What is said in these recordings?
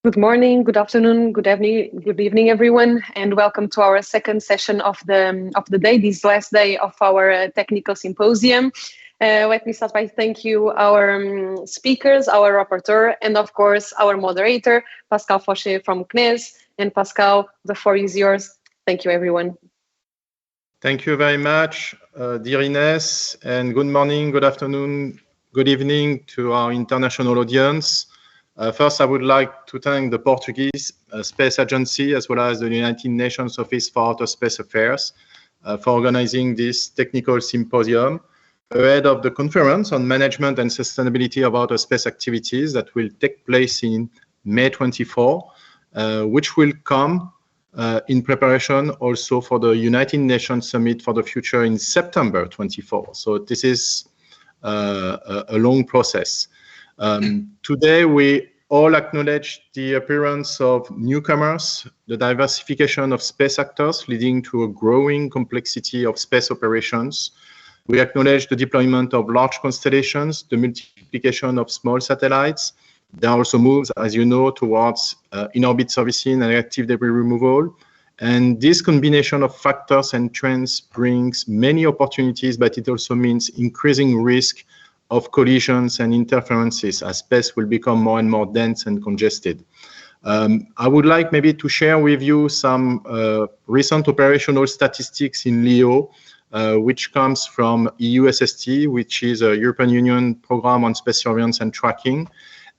Good morning, good afternoon, good evening, everyone, and welcome to our second session of the day, this last day of our technical symposium. Let me start by thank you our speakers, our rapporteur, and of course our moderator, Pascal Fauché from CNES. And Pascal, the floor is yours. Thank you, everyone. Thank you very much, dear Ines, and good morning, good afternoon, good evening to our international audience. First, I would like to thank the Portuguese Space Agency as well as the United Nations Office for Outer Space Affairs for organizing this technical symposium ahead of the conference on management and sustainability of outer space activities that will take place in May 24, which will come in preparation also for the United Nations Summit for the Future in September 24. So this is a long process. Today, we all acknowledge the appearance of newcomers, the diversification of space actors leading to a growing complexity of space operations. We acknowledge the deployment of large constellations, the multiplication of small satellites. There are also moves, as you know, towards in-orbit servicing and active debris removal. And this combination of factors and trends brings many opportunities, but it also means increasing risk of collisions and interferences as space will become more and more dense and congested. I would like maybe to share with you some recent operational statistics in LEO, which comes from EUSST, which is a European Union program on space surveillance and tracking.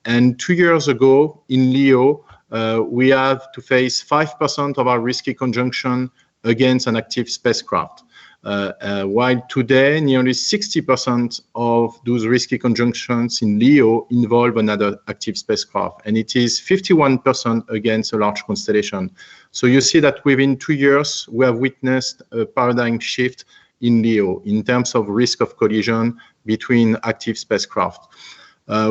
And 2 years ago in LEO, we have to face 5% of our risky conjunction against an active spacecraft. While today, nearly 60% of those risky conjunctions in LEO involve another active spacecraft, and it is 51% against a large constellation. So you see that within 2 years, we have witnessed a paradigm shift in LEO in terms of risk of collision between active spacecraft.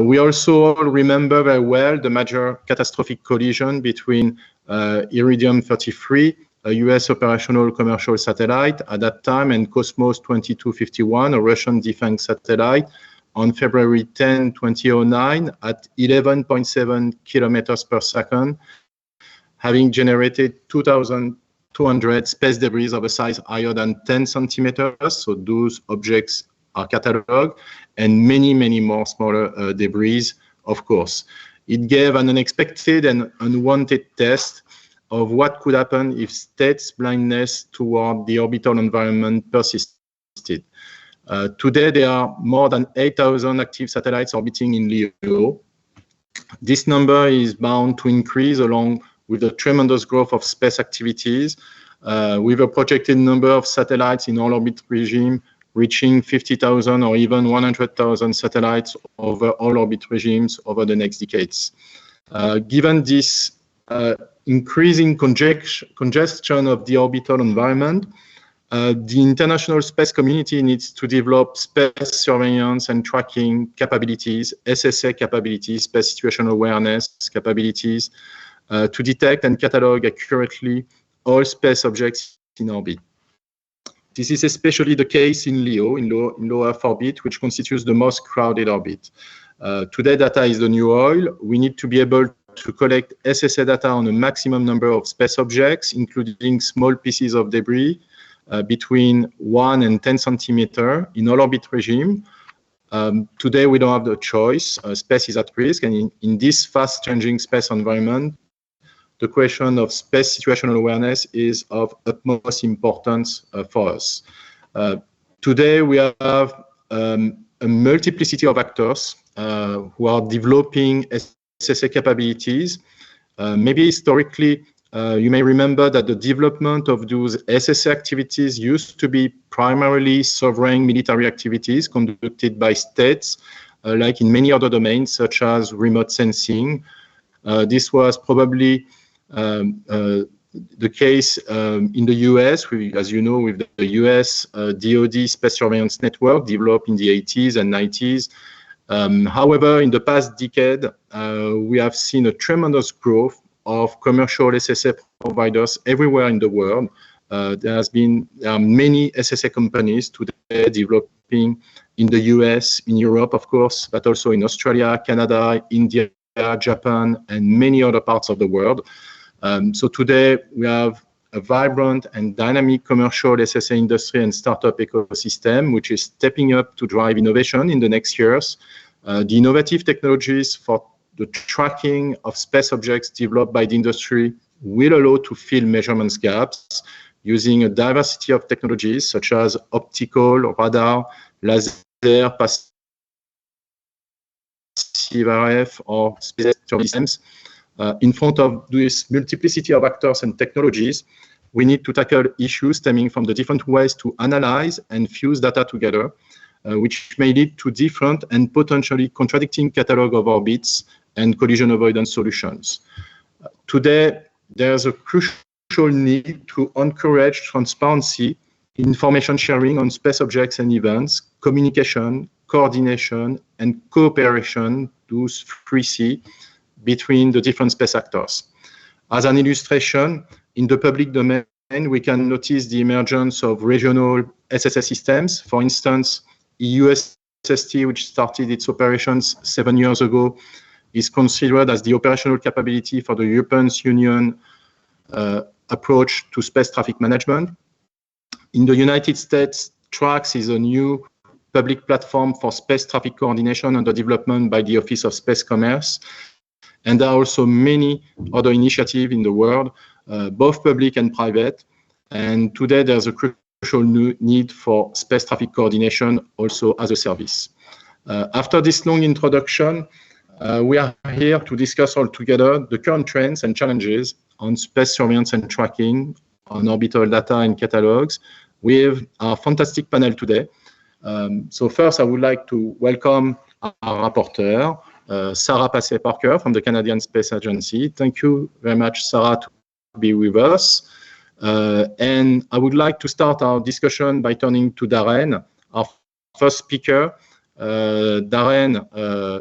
We also remember very well the major catastrophic collision between Iridium 33, a US operational commercial satellite at that time, and Cosmos 2251, a Russian defense satellite, on February 10, 2009 at 11.7 kilometers per second, having generated 2,200 space debris of a size higher than 10 centimeters. So those objects are catalogued, and many, many more smaller debris, of course. It gave an unexpected and unwanted test of what could happen if state's blindness toward the orbital environment persisted. Today, there are more than 8,000 active satellites orbiting in LEO. This number is bound to increase along with the tremendous growth of space activities, with a projected number of satellites in all-orbit regime reaching 50,000 or even 100,000 satellites over all-orbit regimes over the next decades. Given this increasing congestion of the orbital environment, the international space community needs to develop space surveillance and tracking capabilities, SSA capabilities, space situational awareness capabilities, to detect and catalog accurately all space objects in orbit. This is especially the case in LEO, in low Earth orbit, which constitutes the most crowded orbit. Today, data is the new oil. We need to be able to collect SSA data on a maximum number of space objects, including small pieces of debris between 1 and 10 centimeters in all-orbit regime. Today, we don't have the choice. Space is at risk, and in this fast-changing space environment, the question of space situational awareness is of utmost importance for us. Today, we have a multiplicity of actors who are developing SSA capabilities. Maybe historically, you may remember that the development of those SSA activities used to be primarily sovereign military activities conducted by states, like in many other domains, such as remote sensing. This was probably the case in the US, as you know, with the US DoD space surveillance network developed in the 80s and 90s. However, in the past decade, we have seen a tremendous growth of commercial SSA providers everywhere in the world. There are many SSA companies today developing in the US, in Europe, of course, but also in Australia, Canada, India, Japan, and many other parts of the world. So today we have a vibrant and dynamic commercial SSA industry and startup ecosystem, which is stepping up to drive innovation in the next years. The innovative technologies for the tracking of space objects developed by the industry will allow to fill measurements gaps using a diversity of technologies such as optical, radar, laser, passive RF, or space systems. In front of this multiplicity of actors and technologies, we need to tackle issues stemming from the different ways to analyze and fuse data together, which may lead to different and potentially contradicting catalog of orbits and collision avoidance solutions. Today, there's a crucial need to encourage transparency, information sharing on space objects and events, communication, coordination, and cooperation, those 3C, between the different space actors. As an illustration, in the public domain, we can notice the emergence of regional SSA systems. For instance, EU SST, which started its operations 7 years ago, is considered as the operational capability for the European Union approach to space traffic management. In the United States, TRAX is a new public platform for space traffic coordination under development by the Office of Space Commerce. And there are also many other initiatives in the world, both public and private. And today there's a crucial need for space traffic coordination also as a service. After this long introduction, we are here to discuss all together the current trends and challenges on space surveillance and tracking, on orbital data and catalogs, with our fantastic panel today. So first, I would like to welcome our rapporteur, Sarah Passé-Parker from the Canadian Space Agency. Thank you very much, Sarah, to be with us. And I would like to start our discussion by turning to Darren, our first speaker. Darren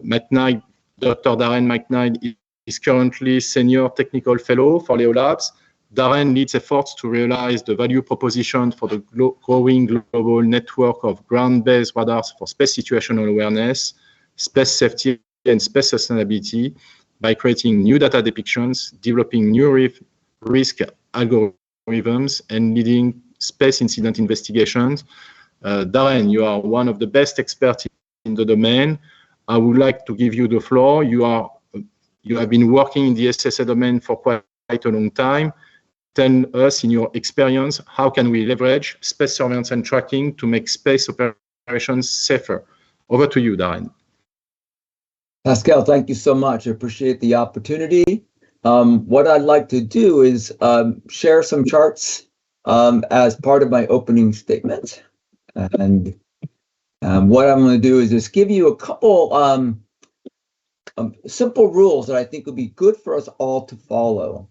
McKnight, Dr. Darren McKnight is currently Senior Technical Fellow for Leo Labs. Darren leads efforts to realize the value proposition for the growing global network of ground-based radars for space situational awareness, space safety, and space sustainability by creating new data depictions, developing new risk algorithms, and leading space incident investigations. Darren, you are one of the best experts in the domain. I would like to give you the floor. You have been working in the SSA domain for quite a long time. Tell us, in your experience, how can we leverage space surveillance and tracking to make space operations safer? Over to you, Darren. Pascal, thank you so much. I appreciate the opportunity. What I'd like to do is share some charts as part of my opening statement. And what I'm going to do is just give you a couple simple rules that I think would be good for us all to follow.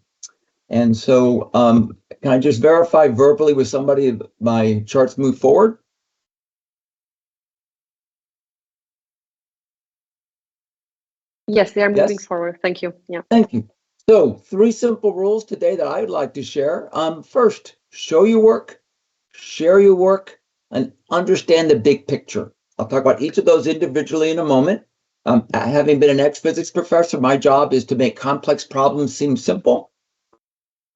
And so can I just verify verbally with somebody if my charts move forward? Yes, they are moving forward. Thank you. Yeah. Thank you. So 3 simple rules today that I would like to share. First, show your work, share your work, and understand the big picture. I'll talk about each of those individually in a moment. Having been an ex-physics professor, my job is to make complex problems seem simple.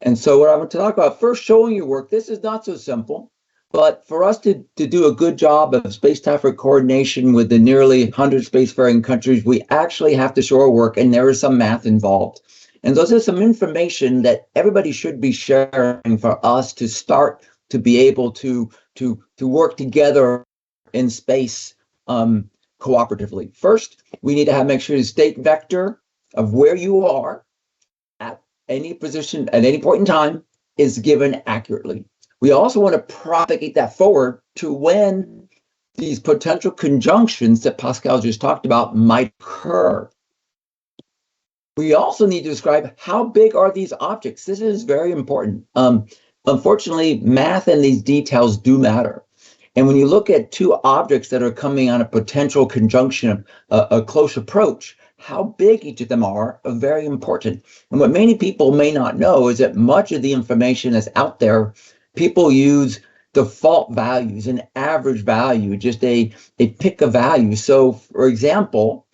And so what I'm going to talk about, first, showing your work. This is not so simple, but for us to do a good job of space traffic coordination with the nearly 100 spacefaring countries, we actually have to show our work, and there is some math involved. And so there's some information that everybody should be sharing for us to start to be able to work together in space cooperatively. First, we need to make sure the state vector of where you are at any position at any point in time is given accurately. We also want to propagate that forward to when these potential conjunctions that Pascal just talked about might occur. We also need to describe how big are these objects. This is very important. Unfortunately, math and these details do matter. And when you look at 2 objects that are coming on a potential conjunction, a close approach, how big each of them are very important. And what many people may not know is that much of the information that's out there, people use default values, an average value, just a pick a value. So, for example,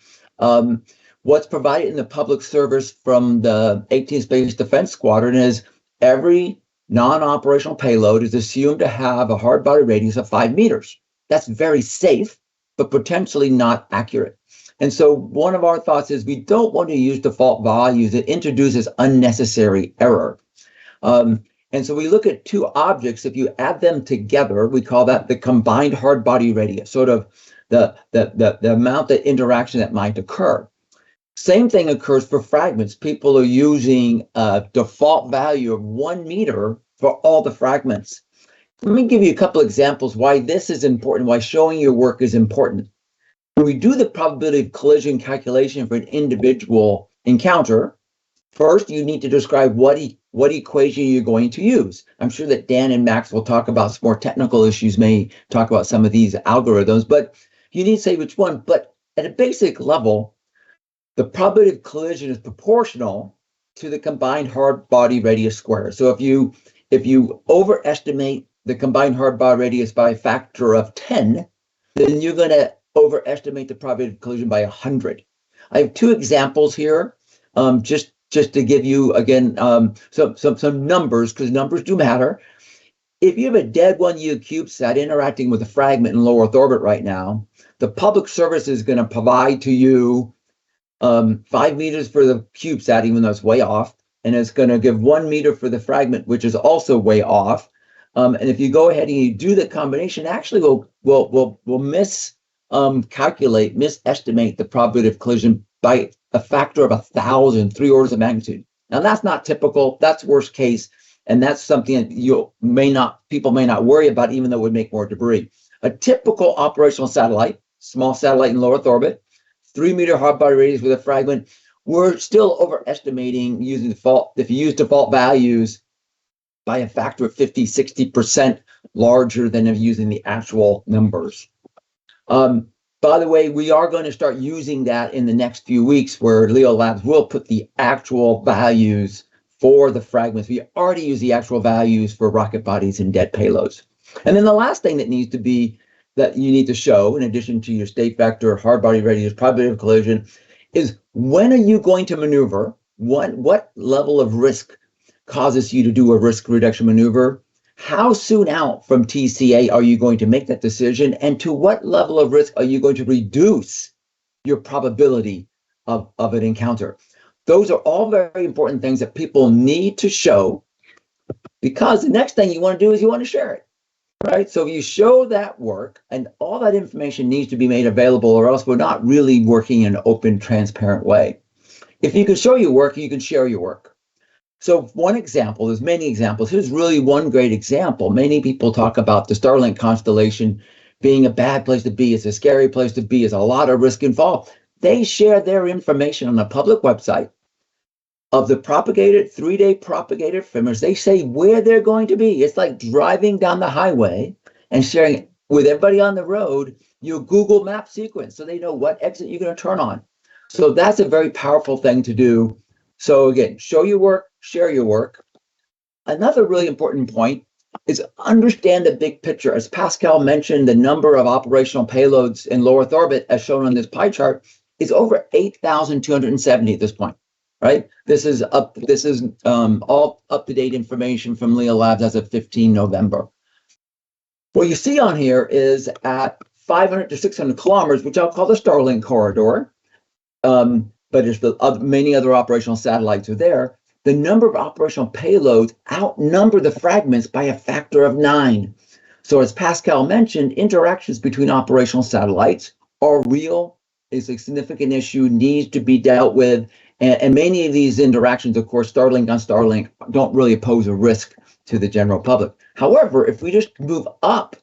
what's provided in the public service from the 18th Space Defense Squadron is every non-operational payload is assumed to have a hard body radius of 5 meters. That's very safe, but potentially not accurate. And so one of our thoughts is we don't want to use default values. It introduces unnecessary error. And so we look at two objects. If you add them together, we call that the combined hard body radius, sort of the amount of interaction that might occur. Same thing occurs for fragments. People are using a default value of 1 meter for all the fragments. Let me give you a couple examples why this is important, why showing your work is important. When we do the probability of collision calculation for an individual encounter, first you need to describe what equation you're going to use. I'm sure that Dan and Max will talk about some more technical issues, may talk about some of these algorithms, but you need to say which one. But at a basic level, the probability of collision is proportional to the combined hard body radius square. So if you overestimate the combined hard body radius by a factor of 10, then you're going to overestimate the probability of collision by 100. I have two examples here, just to give you again some numbers, because numbers do matter. If you have a dead 1U CubeSat interacting with a fragment in low Earth orbit right now, the public service is going to provide to you 5 meters for the CubeSat, even though it's way off, and it's going to give 1 meter for the fragment, which is also way off. And if you go ahead and you do the combination, actually will misestimate the probability of collision by a factor of 1,000, 3 orders of magnitude. Now that's not typical. That's worst case, and that's something that people may not worry about, even though it would make more debris. A typical operational satellite, small satellite in low Earth orbit, 3 meter hard body radius with a fragment, we're still overestimating using default. If you use default values by a factor of 50, 60% larger than if using the actual numbers. By the way, we are going to start using that in the next few weeks, where Leo Labs will put the actual values for the fragments. We already use the actual values for rocket bodies and dead payloads. And then the last thing that you need to show, in addition to your state vector, hard body radius, probability of collision, is when are you going to maneuver? What level of risk causes you to do a risk reduction maneuver? How soon out from TCA are you going to make that decision? And to what level of risk are you going to reduce your probability of an encounter? Those are all very important things that people need to show, because the next thing you want to do is you want to share it. Right? So you show that work, and all that information needs to be made available, or else we're not really working in an open, transparent way. If you can show your work, you can share your work. So one example, there's many examples. Here's really one great example. Many people talk about the Starlink constellation being a bad place to be. It's a scary place to be. There's a lot of risk involved. They share their information on a public website of the propagated 3-day propagated ephemeris. They say where they're going to be. It's like driving down the highway and sharing it with everybody on the road, your Google Map sequence, so they know what exit you're going to turn on. So that's a very powerful thing to do. So again, show your work, share your work. Another really important point is understand the big picture. As Pascal mentioned, the number of operational payloads in low Earth orbit, as shown on this pie chart, is over 8,270 at this point. Right? This is all up-to-date information from Leo Labs as of 15 November. What you see on here is at 500 to 600 kilometers, which I'll call the Starlink corridor, but there's many other operational satellites are there. The number of operational payloads outnumber the fragments by a factor of 9. So as Pascal mentioned, interactions between operational satellites are real, is a significant issue, needs to be dealt with. And many of these interactions, of course, Starlink on Starlink, don't really pose a risk to the general public. However, if we just move up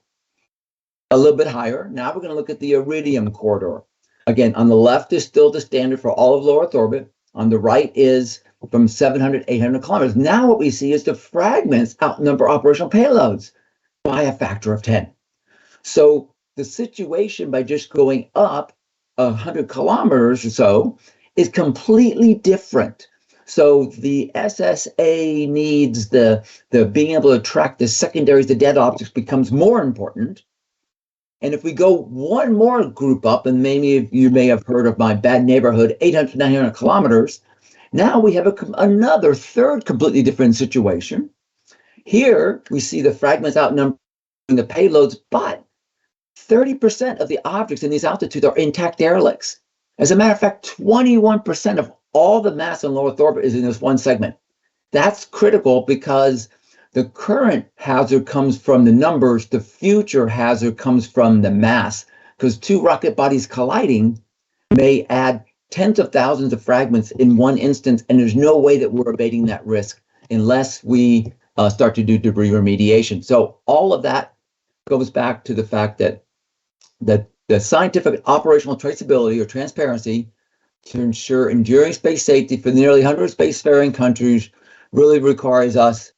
a little bit higher, now we're going to look at the Iridium corridor. Again, on the left is still the standard for all of low Earth orbit. On the right is from 700, 800 kilometers. Now what we see is the fragments outnumber operational payloads by a factor of 10. So the situation by just going up 100 kilometers or so is completely different. So the SSA needs the being able to track the secondaries, the dead objects, becomes more important. And if we go one more group up, and maybe you may have heard of my bad neighborhood, 800 to 900 kilometers, now we have another third completely different situation. Here we see the fragments outnumbering the payloads, but 30% of the objects in these altitudes are intact derelicts. As a matter of fact, 21% of all the mass in low Earth orbit is in this one segment. That's critical because the current hazard comes from the numbers, the future hazard comes from the mass, because two rocket bodies colliding may add tens of thousands of fragments in one instance, and there's no way that we're abating that risk unless we start to do debris remediation. So all of that goes back to the fact that the scientific operational traceability or transparency to ensure enduring space safety for the nearly 100 spacefaring countries really requires us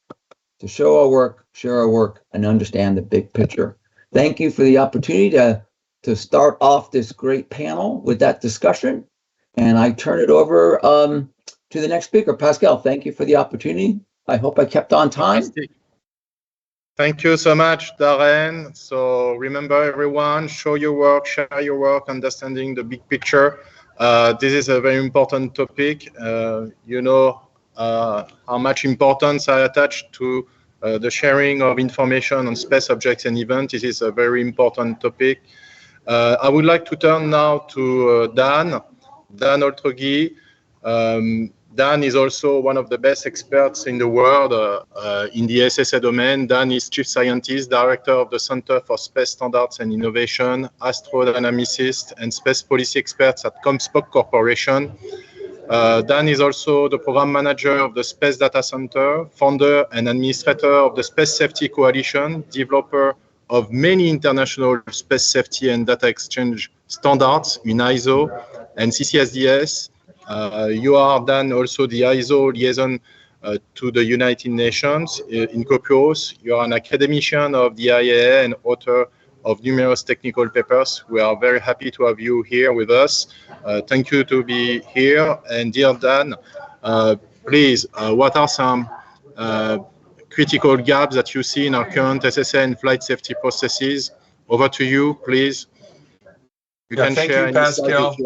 to show our work, share our work, and understand the big picture. Thank you for the opportunity to start off this great panel with that discussion. And I turn it over to the next speaker. Pascal, thank you for the opportunity. I hope I kept on time. Fantastic. Thank you so much, Darren. So remember, everyone, show your work, share your work, understanding the big picture. This is a very important topic. You know how much importance I attach to the sharing of information on space objects and events. This is a very important topic. I would like to turn now to Dan Oltrogui. Dan is also one of the best experts in the world in the SSA domain. Dan is Chief Scientist, Director of the Center for Space Standards and Innovation, astrodynamicist, and space policy experts at Comspoc Corporation. Dan is also the Program Manager of the Space Data Center, founder and administrator of the Space Safety Coalition, developer of many international space safety and data exchange standards in ISO and CCSDS. You are then also the ISO liaison to the United Nations in Copios. You are an academician of the IAA and author of numerous technical papers. We are very happy to have you here with us. Thank you to be here. And dear Dan, please, what are some critical gaps that you see in our current SSA and flight safety processes? Over to you, please. Thank you, Pascal.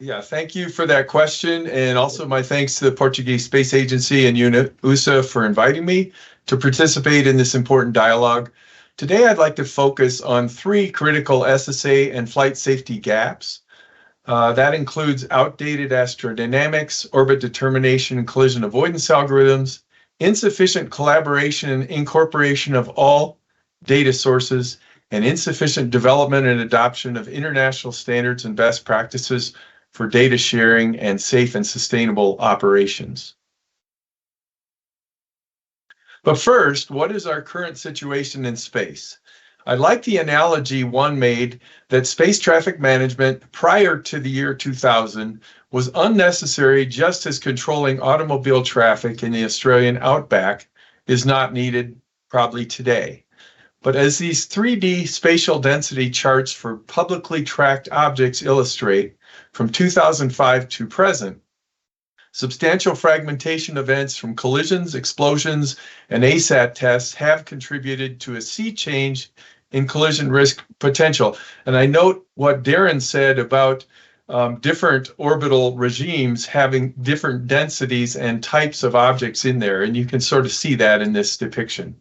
Yeah, thank you for that question. And also my thanks to the Portuguese Space Agency and USA for inviting me to participate in this important dialogue. Today, I'd like to focus on three critical SSA and flight safety gaps. That includes outdated astrodynamics, orbit determination, and collision avoidance algorithms, insufficient collaboration and incorporation of all data sources, and insufficient development and adoption of international standards and best practices for data sharing and safe and sustainable operations. But first, what is our current situation in space? I like the analogy one made that space traffic management prior to the year 2000 was unnecessary, just as controlling automobile traffic in the Australian outback is not needed probably today. But as these 3D spatial density charts for publicly tracked objects illustrate, from 2005 to present, substantial fragmentation events from collisions, explosions, and ASAT tests have contributed to a sea change in collision risk potential. And I note what Darren said about different orbital regimes having different densities and types of objects in there, and you can sort of see that in this depiction.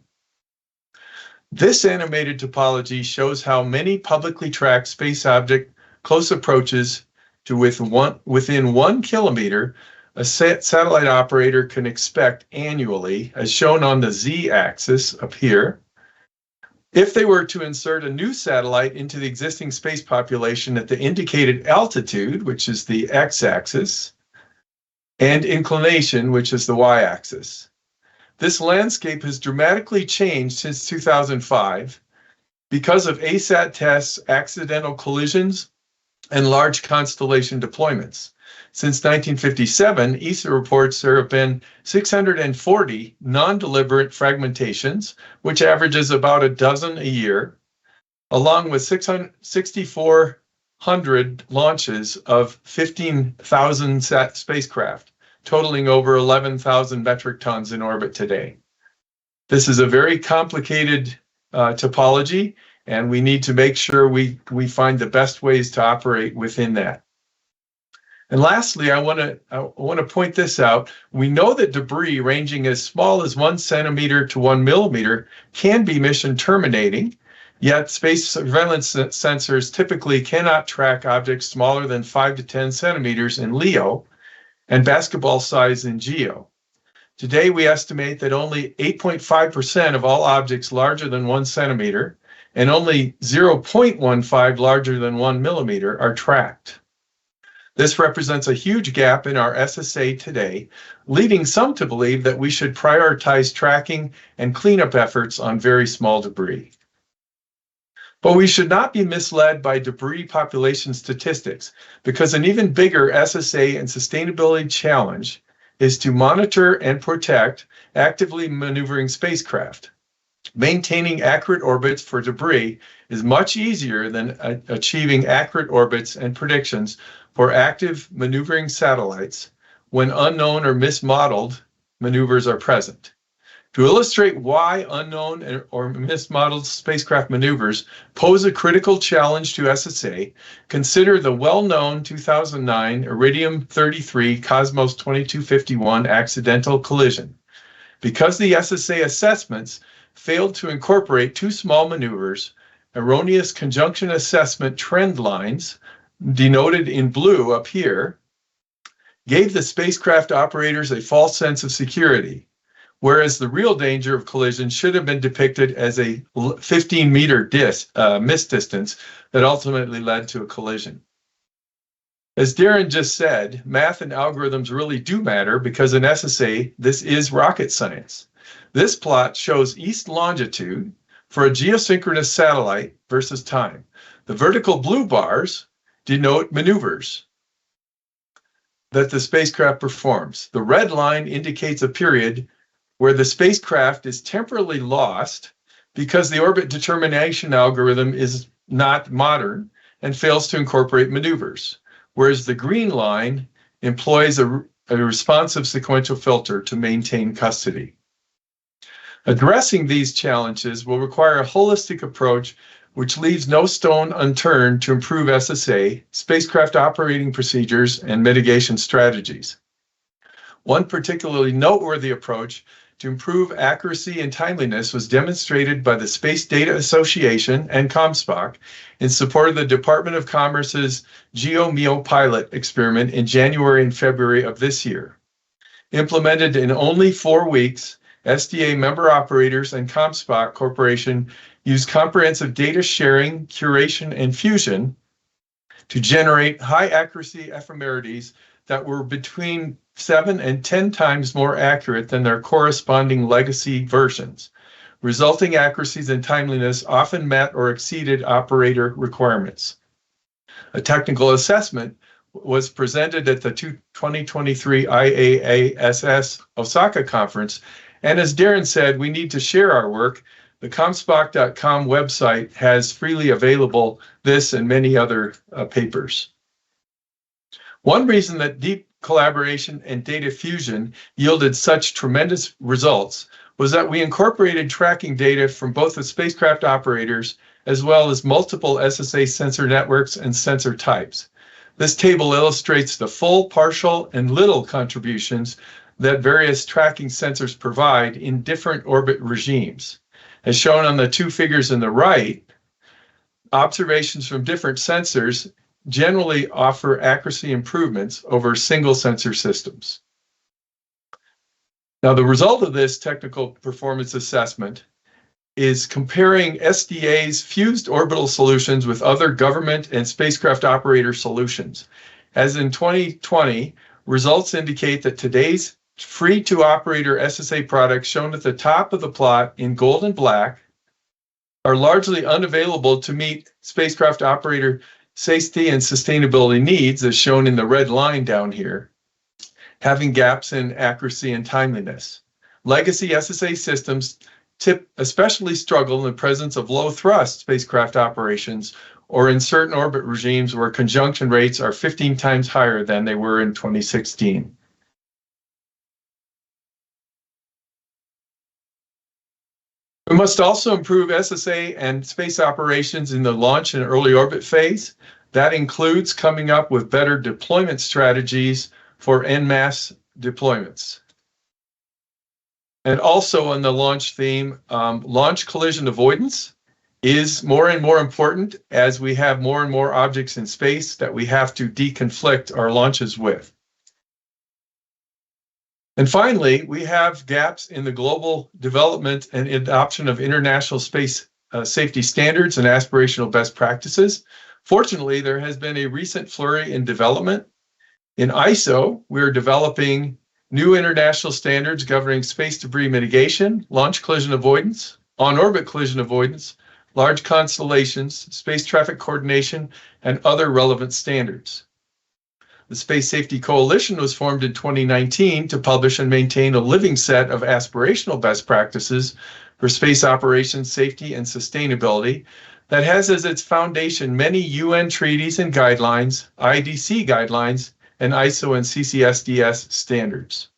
This animated topology shows how many publicly tracked space object close approaches to within 1 kilometer a satellite operator can expect annually, as shown on the z-axis up here, if they were to insert a new satellite into the existing space population at the indicated altitude, which is the x-axis, and inclination, which is the y-axis. This landscape has dramatically changed since 2005 because of ASAT tests, accidental collisions, and large constellation deployments. Since 1957, ESA reports there have been 640 non-deliberate fragmentations, which averages about a dozen a year, along with 6,400 launches of 15,000 spacecraft, totaling over 11,000 metric tons in orbit today. This is a very complicated topology, and we need to make sure we find the best ways to operate within that. And lastly, I want to point this out. We know that debris ranging as small as 1 centimeter to 1 millimeter can be mission terminating, yet space surveillance sensors typically cannot track objects smaller than 5 to 10 centimeters in LEO and basketball size in GEO. Today, we estimate that only 8.5% of all objects larger than 1 centimeter and only 0.15 larger than 1 millimeter are tracked. This represents a huge gap in our SSA today, leading some to believe that we should prioritize tracking and cleanup efforts on very small debris. But we should not be misled by debris population statistics, because an even bigger SSA and sustainability challenge is to monitor and protect actively maneuvering spacecraft. Maintaining accurate orbits for debris is much easier than achieving accurate orbits and predictions for active maneuvering satellites when unknown or mismodeled maneuvers are present. To illustrate why unknown or mismodeled spacecraft maneuvers pose a critical challenge to SSA, consider the well-known 2009 Iridium-33 Cosmos 2251 accidental collision. Because the SSA assessments failed to incorporate two small maneuvers, erroneous conjunction assessment trend lines, denoted in blue up here, gave the spacecraft operators a false sense of security, whereas the real danger of collision should have been depicted as a 15-meter miss distance that ultimately led to a collision. As Darren just said, math and algorithms really do matter because in SSA, this is rocket science. This plot shows east longitude for a geosynchronous satellite versus time. The vertical blue bars denote maneuvers that the spacecraft performs. The red line indicates a period where the spacecraft is temporarily lost because the orbit determination algorithm is not modern and fails to incorporate maneuvers, whereas the green line employs a responsive sequential filter to maintain custody. Addressing these challenges will require a holistic approach which leaves no stone unturned to improve SSA, spacecraft operating procedures, and mitigation strategies. One particularly noteworthy approach to improve accuracy and timeliness was demonstrated by the Space Data Association and ComSpoc in support of the Department of Commerce's GeoMEO pilot experiment in January and February of this year. Implemented in only 4 weeks, SDA member operators and ComSpoc Corporation used comprehensive data sharing, curation, and fusion to generate high accuracy ephemerides that were between 7 and 10 times more accurate than their corresponding legacy versions. Resulting accuracies and timeliness often met or exceeded operator requirements. A technical assessment was presented at the 2023 IAASS Osaka conference, and as Darren said, we need to share our work. The comspoc.com website has freely available this and many other papers. One reason that deep collaboration and data fusion yielded such tremendous results was that we incorporated tracking data from both the spacecraft operators as well as multiple SSA sensor networks and sensor types. This table illustrates the full, partial, and little contributions that various tracking sensors provide in different orbit regimes. As shown on the two figures on the right, observations from different sensors generally offer accuracy improvements over single sensor systems. Now, the result of this technical performance assessment is comparing SDA's fused orbital solutions with other government and spacecraft operator solutions. As in 2020, results indicate that today's free-to-operator SSA products shown at the top of the plot in gold and black are largely unavailable to meet spacecraft operator safety and sustainability needs, as shown in the red line down here, having gaps in accuracy and timeliness. Legacy SSA systems especially struggle in the presence of low-thrust spacecraft operations or in certain orbit regimes where conjunction rates are 15 times higher than they were in 2016. must also improve SSA and space operations in the launch and early orbit phase. That includes coming up with better deployment strategies for en masse deployments. And also on the launch theme, launch collision avoidance is more and more important as we have more and more objects in space that we have to deconflict our launches with. And finally, we have gaps in the global development and adoption of international space safety standards and aspirational best practices. Fortunately, there has been a recent flurry in development. In ISO, we're developing new international standards governing space debris mitigation, launch collision avoidance, on-orbit collision avoidance, large constellations, space traffic coordination, and other relevant standards. The Space Safety Coalition was formed in 2019 to publish and maintain a living set of aspirational best practices for space operations, safety, and sustainability that has as its foundation many UN treaties and guidelines, IDC guidelines, and ISO and CCSDS standards.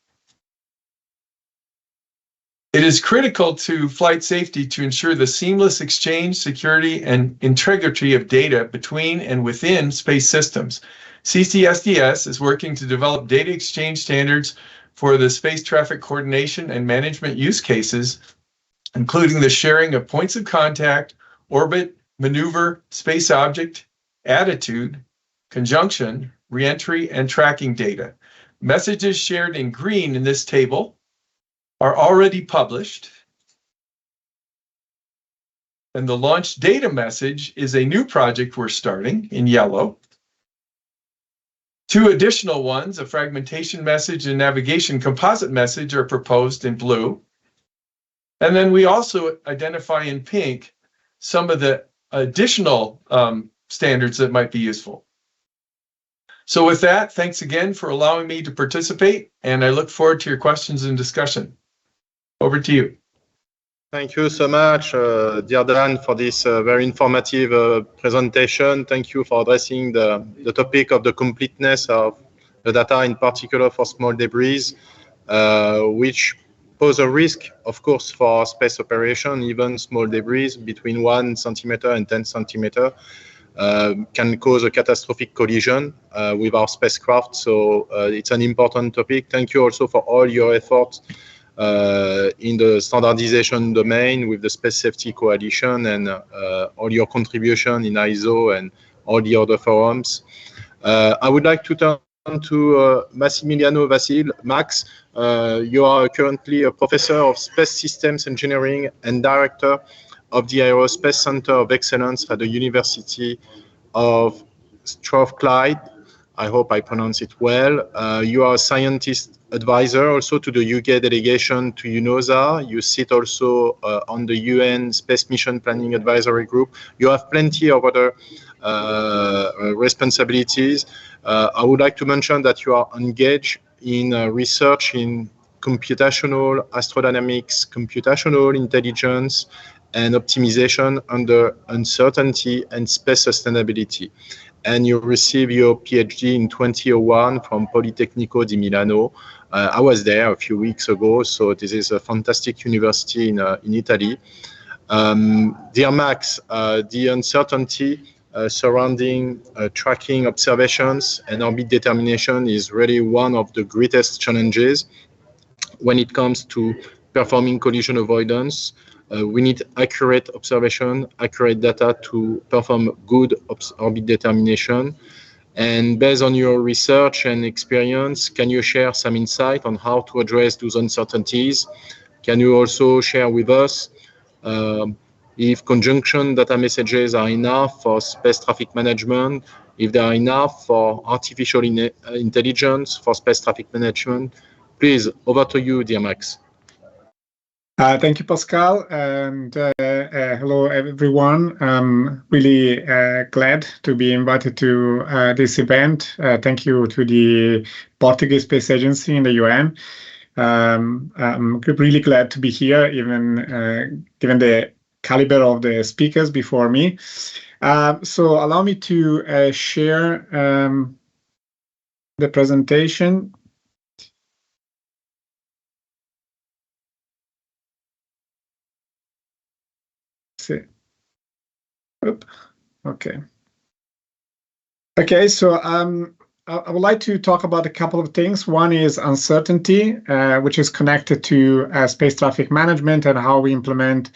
It is critical to flight safety to ensure the seamless exchange, security, and integrity of data between and within space systems. CCSDS is working to develop data exchange standards for the space traffic coordination and management use cases, including the sharing of points of contact, orbit, maneuver, space object, attitude, conjunction, reentry, and tracking data. Messages shared in green in this table are already published. And the launch data message is a new project we're starting in yellow. Two additional ones, a fragmentation message and navigation composite message, are proposed in blue. And then we also identify in pink some of the additional standards that might be useful. So with that, thanks again for allowing me to participate, and I look forward to your questions and discussion. Over to you. Thank you so much, dear Dan, for this very informative presentation. Thank you for addressing the topic of the completeness of the data, in particular for small debris, which pose a risk, of course, for space operation. Even small debris between 1 centimeter and 10 centimeter can cause a catastrophic collision with our spacecraft. So it's an important topic. Thank you also for all your efforts in the standardization domain with the Space Safety Coalition and all your contribution in ISO and all the other forums. I would like to turn to Massimiliano Vasil. Max, you are currently a professor of Space Systems Engineering and director of the Aerospace Center of Excellence at the University of Strathclyde. I hope I pronounce it well. You are a scientist advisor also to the UK delegation to UNOSA. You sit also on the UN Space Mission Planning Advisory Group. You have plenty of other responsibilities. I would like to mention that you are engaged in research in computational astrodynamics, computational intelligence, and optimization under uncertainty and space sustainability. And you received your PhD in 2001 from Politecnico di Milano. I was there a few weeks ago, so this is a fantastic university in Italy. Dear Max, the uncertainty surrounding tracking observations and orbit determination is really one of the greatest challenges when it comes to performing collision avoidance. We need accurate observation, accurate data to perform good orbit determination. And based on your research and experience, can you share some insight on how to address those uncertainties? Can you also share with us if conjunction data messages are enough for space traffic management, if they are enough for artificial intelligence for space traffic management? Please, over to you, dear Max. Thank you, Pascal, and hello, everyone. I'm really glad to be invited to this event. Thank you to the Portuguese Space Agency in the UN. I'm really glad to be here, even given the caliber of the speakers before me. So allow me to share the presentation. see. Oop. Okay. Okay, so I would like to talk about a couple of things. One is uncertainty, which is connected to space traffic management and how we implement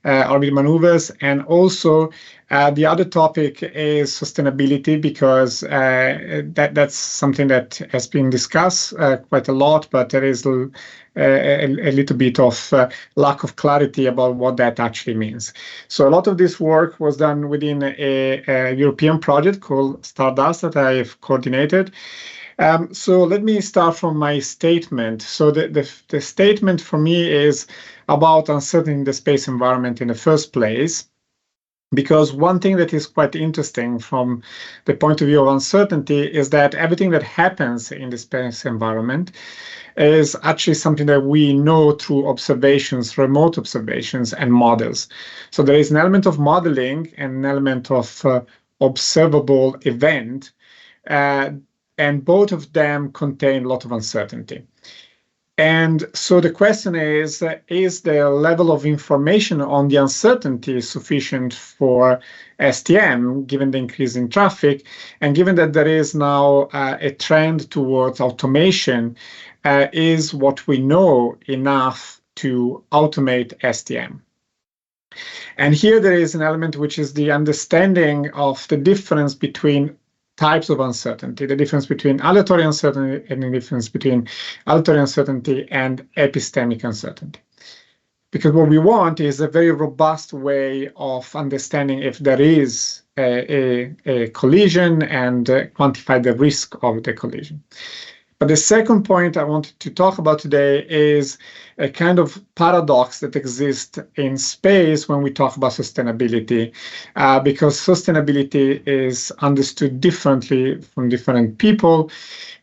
orbital maneuvers. And also the other topic is sustainability, because that's something that has been discussed quite a lot, but there is a little bit of lack of clarity about what that actually means. So a lot of this work was done within a European project called Stardust that I've coordinated. So let me start from my statement. So the statement for me is about uncertainty in the space environment in the first place, because one thing that is quite interesting from the point of view of uncertainty is that everything that happens in the space environment is actually something that we know through observations, remote observations, and models. So there is an element of modeling and an element of observable event, and both of them contain a lot of uncertainty. And so the question is the level of information on the uncertainty sufficient for STM, given the increase in traffic, and given that there is now a trend towards automation, is what we know enough to automate STM? And here there is an element which is the understanding of the difference between types of uncertainty, the difference between aleatory uncertainty and the difference between aleatory uncertainty and epistemic uncertainty. Because what we want is a very robust way of understanding if there is a collision and quantify the risk of the collision. But the second point I wanted to talk about today is a kind of paradox that exists in space when we talk about sustainability, because sustainability is understood differently from different people.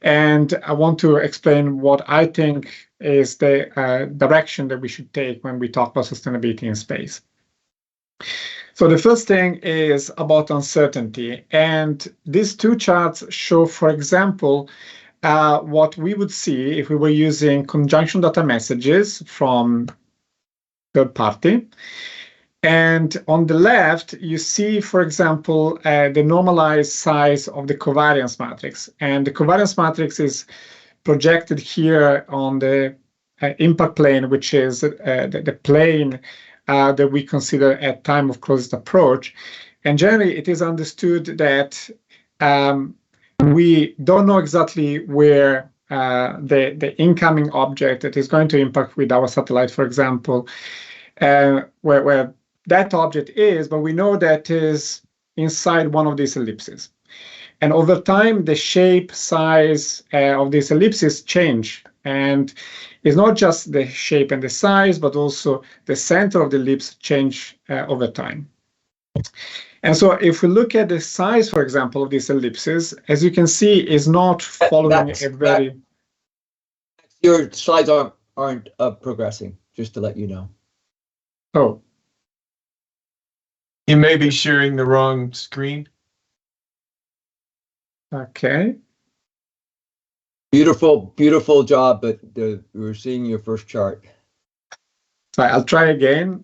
And I want to explain what I think is the direction that we should take when we talk about sustainability in space. So the first thing is about uncertainty. And these two charts show, for example, what we would see if we were using conjunction data messages from third party. And on the left, you see, for example, the normalized size of the covariance matrix. And the covariance matrix is projected here on the impact plane, which is the plane that we consider at time of closest approach. And generally, it is understood that we don't know exactly where the incoming object that is going to impact with our satellite, for example, where that object is, but we know that is inside one of these ellipses. And over time, the shape, size of these ellipses change. And it's not just the shape and the size, but also the center of the ellipse change over time. And so if we look at the size, for example, of these ellipses, as you can see, is not following a very... Your slides aren't progressing, just to let you know. Oh. You may be sharing the wrong screen. Okay. Beautiful, beautiful job, but we're seeing your first chart. Sorry, I'll try again.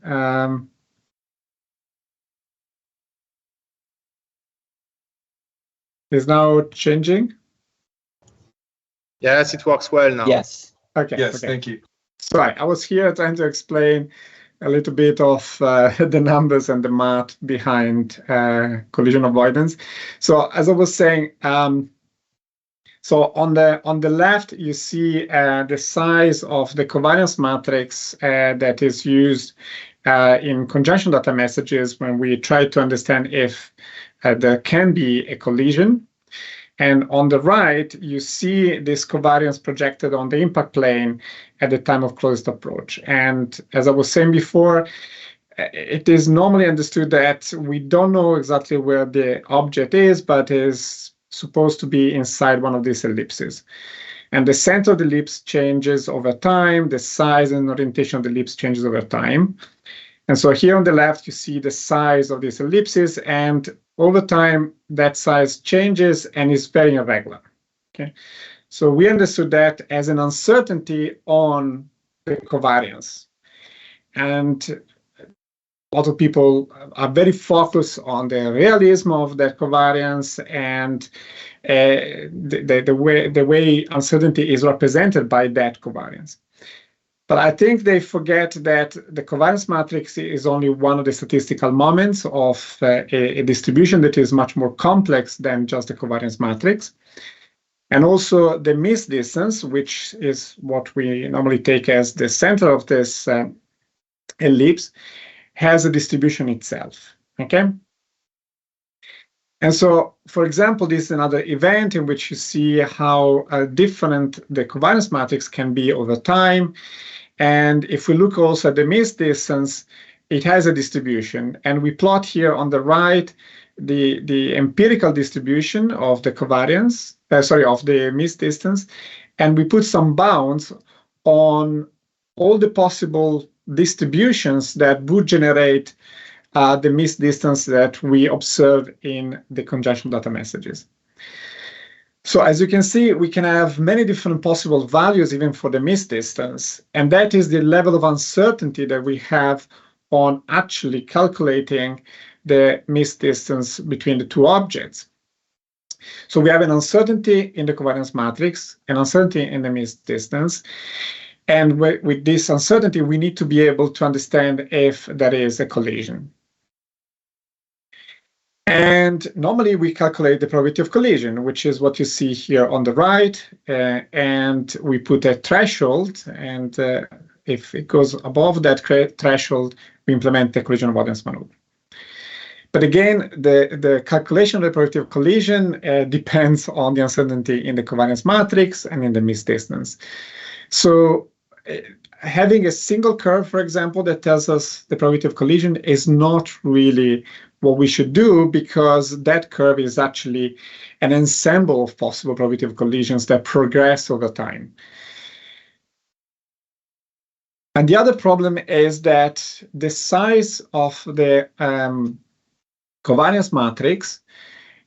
Is now changing? Yes, it works well now. Yes. Okay. Yes, okay. thank you. Sorry, I was here trying to explain a little bit of the numbers and the math behind collision avoidance. So as I was saying, so on the left, you see the size of the covariance matrix that is used in conjunction data messages when we try to understand if there can be a collision. And on the right, you see this covariance projected on the impact plane at the time of closest approach. And as I was saying before, it is normally understood that we don't know exactly where the object is, but is supposed to be inside one of these ellipses. And the center of the ellipse changes over time. The size and orientation of the ellipse changes over time. And so here on the left, you see the size of these ellipses, and over time, that size changes and is very irregular. Okay, so we understood that as an uncertainty on the covariance. And a lot of people are very focused on the realism of that covariance and the way uncertainty is represented by that covariance. But I think they forget that the covariance matrix is only one of the statistical moments of a distribution that is much more complex than just the covariance matrix. And also the missed distance, which is what we normally take as the center of this ellipse, has a distribution itself, okay? And so, for example, this is another event in which you see how different the covariance matrix can be over time. And if we look also at the missed distance, it has a distribution. And we plot here on the right the empirical distribution of the covariance, of the missed distance. And we put some bounds on all the possible distributions that would generate the missed distance that we observe in the conjunction data messages. So as you can see, we can have many different possible values even for the missed distance. And that is the level of uncertainty that we have on actually calculating the missed distance between the two objects. So we have an uncertainty in the covariance matrix, an uncertainty in the missed distance. And with this uncertainty, we need to be able to understand if there is a collision. And normally we calculate the probability of collision, which is what you see here on the right. And we put a threshold. And if it goes above that threshold, we implement the collision avoidance maneuver. But again, the calculation of the probability of collision depends on the uncertainty in the covariance matrix and in the missed distance. So having a single curve, for example, that tells us the probability of collision is not really what we should do, because that curve is actually an ensemble of possible probability of collisions that progress over time. And the other problem is that the size of the covariance matrix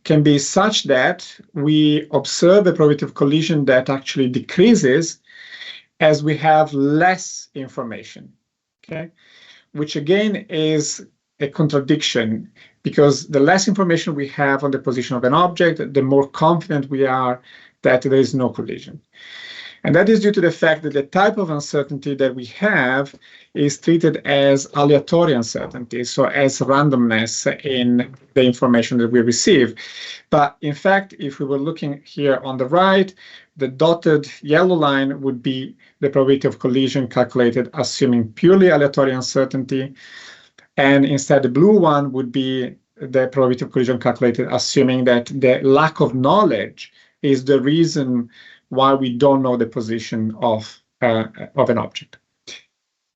can be such that we observe a probability of collision that actually decreases as we have less information, okay? Which again is a contradiction, because the less information we have on the position of an object, the more confident we are that there is no collision. And that is due to the fact that the type of uncertainty that we have is treated as aleatory uncertainty, so as randomness in the information that we receive. But in fact, if we were looking here on the right, the dotted yellow line would be the probability of collision calculated assuming purely aleatory uncertainty. And instead, the blue one would be the probability of collision calculated assuming that the lack of knowledge is the reason why we don't know the position of an object.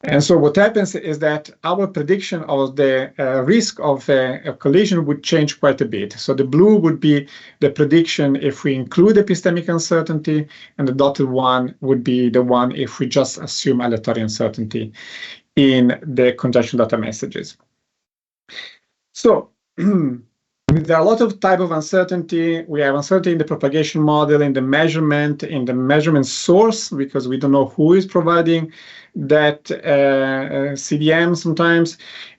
And so what happens is that our prediction of the risk of a collision would change quite a bit. So the blue would be the prediction if we include epistemic uncertainty, and the dotted one would be the one if we just assume aleatory uncertainty in the conjunction data messages. So there are a lot of type of uncertainty. We have uncertainty in the propagation model, in the measurement source, because we don't know who is providing that CDM sometimes.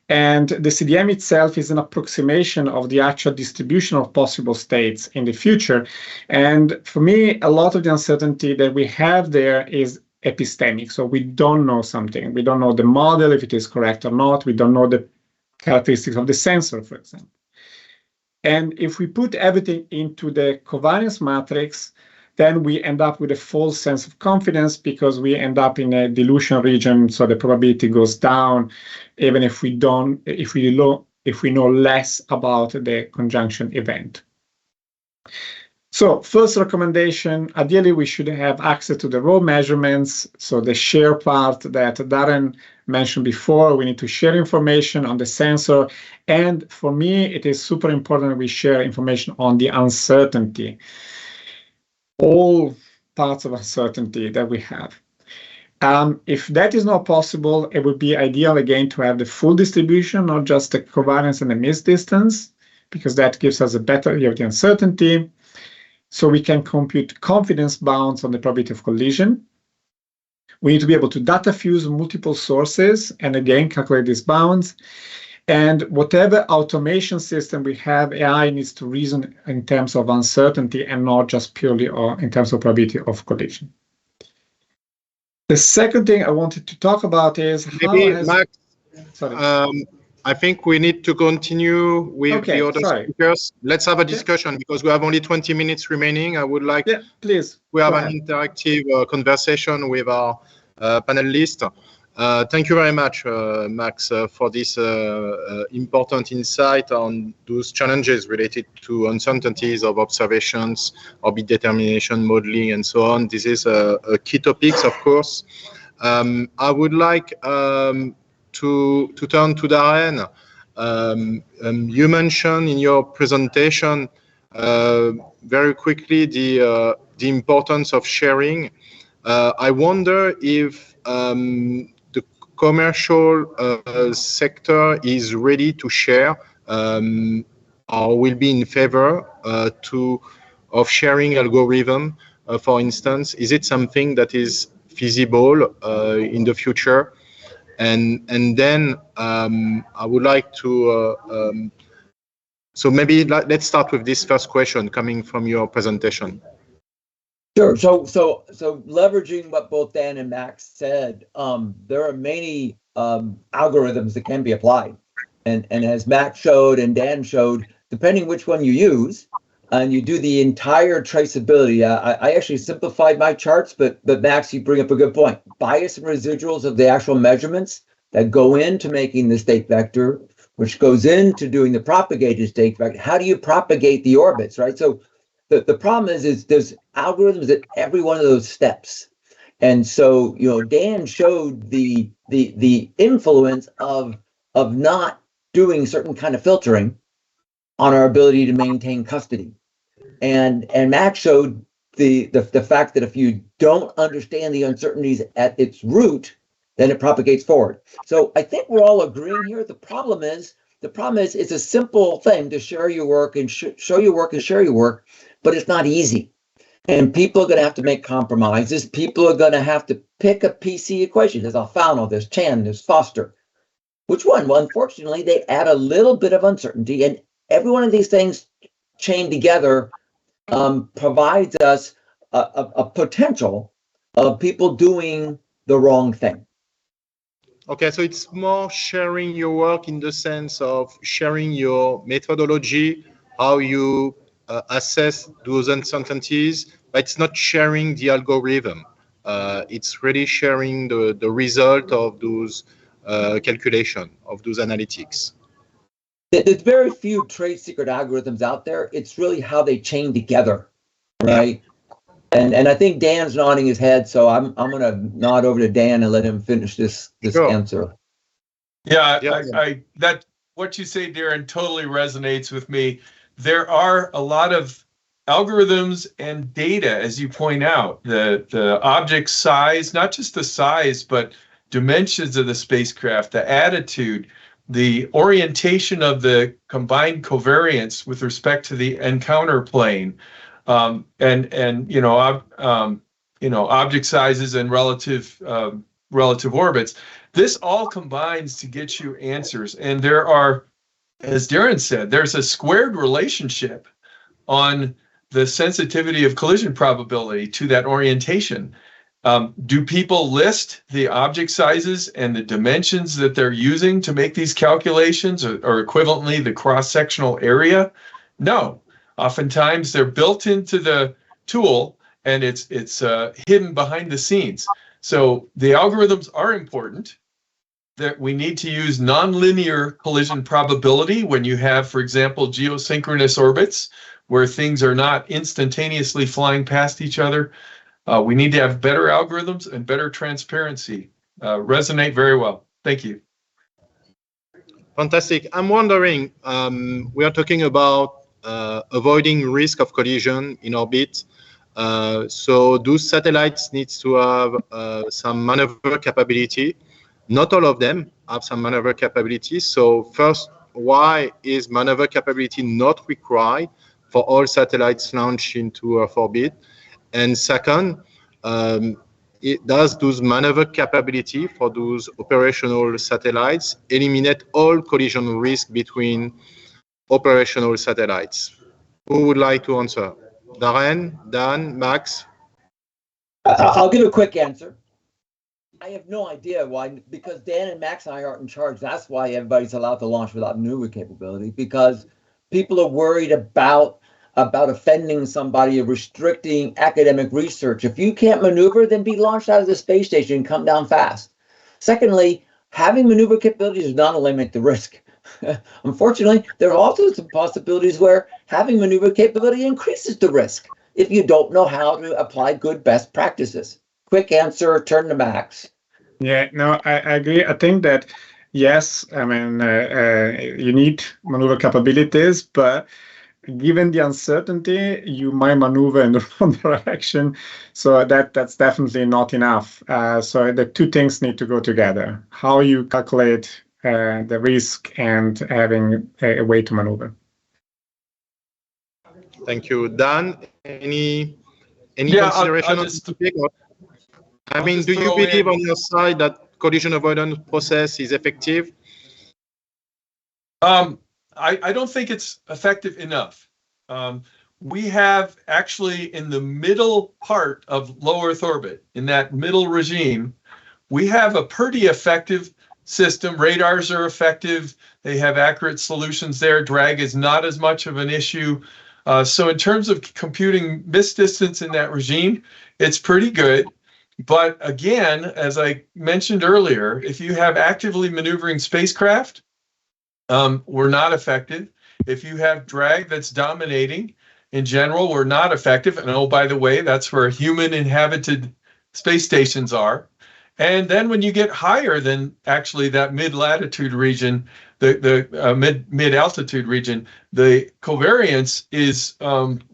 And the CDM itself is an approximation of the actual distribution of possible states in the future. And for me, a lot of the uncertainty that we have there is epistemic. So we don't know something. We don't know the model, if it is correct or not. We don't know the characteristics of the sensor, for example. And if we put everything into the covariance matrix, then we end up with a false sense of confidence, because we end up in a dilution region, so the probability goes down, even if we know less about the conjunction event. So first recommendation, ideally we should have access to the raw measurements. So the share part that Darren mentioned before, we need to share information on the sensor. And for me, it is super important that we share information on the uncertainty, all parts of uncertainty that we have. If that is not possible, it would be ideal again to have the full distribution, not just the covariance and the missed distance, because that gives us a better view of the uncertainty. So we can compute confidence bounds on the probability of collision. We need to be able to data fuse multiple sources and again calculate these bounds. And whatever automation system we have, AI needs to reason in terms of uncertainty and not just purely or in terms of probability of collision. The second thing I wanted to talk about is Max, I think we need to continue with the other speakers. Let's have a discussion because we have only 20 minutes remaining. I would like please. We have an interactive conversation with our panelists. Thank you very much, Max, for this important insight on those challenges related to uncertainties of observations, orbit determination, modeling, and so on. This is a key topic, of course. I would like to turn to Darren. You mentioned in your presentation very quickly the importance of sharing. I wonder if the commercial sector is ready to share or will be in favor of sharing algorithm. For instance, is it something that is feasible in the future? And then I would like to, so maybe let's start with this first question coming from your presentation. Sure. So leveraging what both Dan and Max said, there are many algorithms that can be applied. And as Max showed and Dan showed, depending which one you use, and you do the entire traceability. I actually simplified my charts, but Max, you bring up a good point. Bias and residuals of the actual measurements that go into making the state vector, which goes into doing the propagated state vector. How do you propagate the orbits, right? So the problem is there's algorithms at every one of those steps. And so, Dan showed the influence of not doing certain kind of filtering on our ability to maintain custody. And Max showed the fact that if you don't understand the uncertainties at its root, then it propagates forward. So I think we're all agreeing here. The problem is it's a simple thing to share your work and show your work and share your work, but it's not easy. And people are going to have to make compromises. People are going to have to pick a PC equation. There's Alfano, there's Chan, there's Foster. Which one? Well, unfortunately, they add a little bit of uncertainty, and every one of these things chained together provides us a potential of people doing the wrong thing. Okay, so it's more sharing your work in the sense of sharing your methodology, how you assess those uncertainties, but it's not sharing the algorithm. It's really sharing the result of those calculation, of those analytics. There's very few trade secret algorithms out there. It's really how they chain together, right? And I think Dan's nodding his head, so I'm going to nod over to Dan and let him finish this answer. Yeah, I that what you say, Darren, totally resonates with me. There are a lot of algorithms and data, as you point out, the object size, not just the size, but dimensions of the spacecraft, the attitude, the orientation of the combined covariance with respect to the encounter plane, object sizes and relative orbits. This all combines to get you answers. And there are, as Darren said, there's a squared relationship on the sensitivity of collision probability to that orientation. Do people list the object sizes and the dimensions that they're using to make these calculations, or equivalently the cross-sectional area? No. Oftentimes they're built into the tool and it's hidden behind the scenes. So the algorithms are important. That we need to use nonlinear collision probability when you have, for example, geosynchronous orbits where things are not instantaneously flying past each other. We need to have better algorithms and better transparency. Resonate very well. Thank you. Fantastic. I'm wondering, we are talking about avoiding risk of collision in orbit. So those satellites need to have some maneuver capability. Not all of them have some maneuver capability. So first, why is maneuver capability not required for all satellites launched into Earth orbit? And second, does those maneuver capability for those operational satellites eliminate all collision risk between operational satellites? Who would like to answer? Darren, Dan, Max? I'll give a quick answer. I have no idea why, because Dan and Max and I aren't in charge. That's why everybody's allowed to launch without maneuver capability, because people are worried about offending somebody or restricting academic research. If you can't maneuver, then be launched out of the space station and come down fast. Secondly, having maneuver capability does not eliminate the risk. Unfortunately, there are also some possibilities where having maneuver capability increases the risk if you don't know how to apply good best practices. Quick answer, turn to Max. Yeah, no, I agree. I think that, yes, I mean, you need maneuver capabilities, but given the uncertainty, you might maneuver in the wrong direction. So that's definitely not enough. So the two things need to go together. How you calculate the risk and having a way to maneuver. Thank you. Dan, any Yeah, consideration I'll on the topic? I mean, do you believe on your side that collision avoidance process is effective? I don't think it's effective enough. We have actually in the middle part of low Earth orbit, in that middle regime, we have a pretty effective system. Radars are effective. They have accurate solutions there. Drag is not as much of an issue. So in terms of computing miss distance in that regime, it's pretty good. But again, as I mentioned earlier, if you have actively maneuvering spacecraft, we're not effective. If you have drag that's dominating, in general, we're not effective. And oh, by the way, that's where human inhabited space stations are. And then when you get higher than actually that mid-latitude region, the mid-altitude region, the covariance is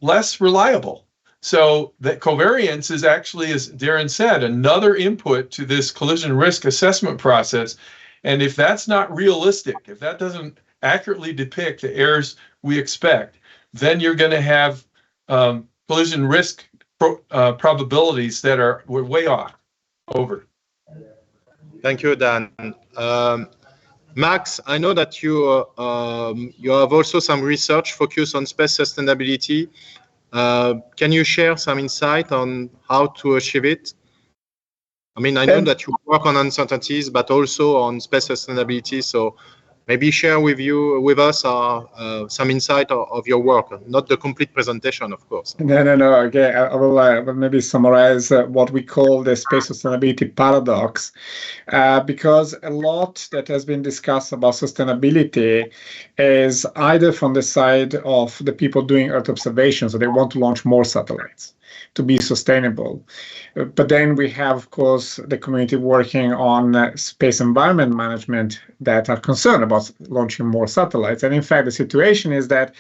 less reliable. So that covariance is actually, as Darren said, another input to this collision risk assessment process. And if that's not realistic, if that doesn't accurately depict the errors we expect, then you're going to have collision risk probabilities that are way off. Over. Thank you, Dan. Max, I know that you have also some research focused on space sustainability. Can you share some insight on how to achieve it? I mean, I know that you work on uncertainties, but also on space sustainability. So maybe share with us some insight of your work, not the complete presentation, of course. No. Okay, I will maybe summarize what we call the space sustainability paradox, because a lot that has been discussed about sustainability is either from the side of the people doing Earth observation, so they want to launch more satellites to be sustainable. But then we have, of course, the community working on space environment management that are concerned about launching more satellites. And in fact, the situation is that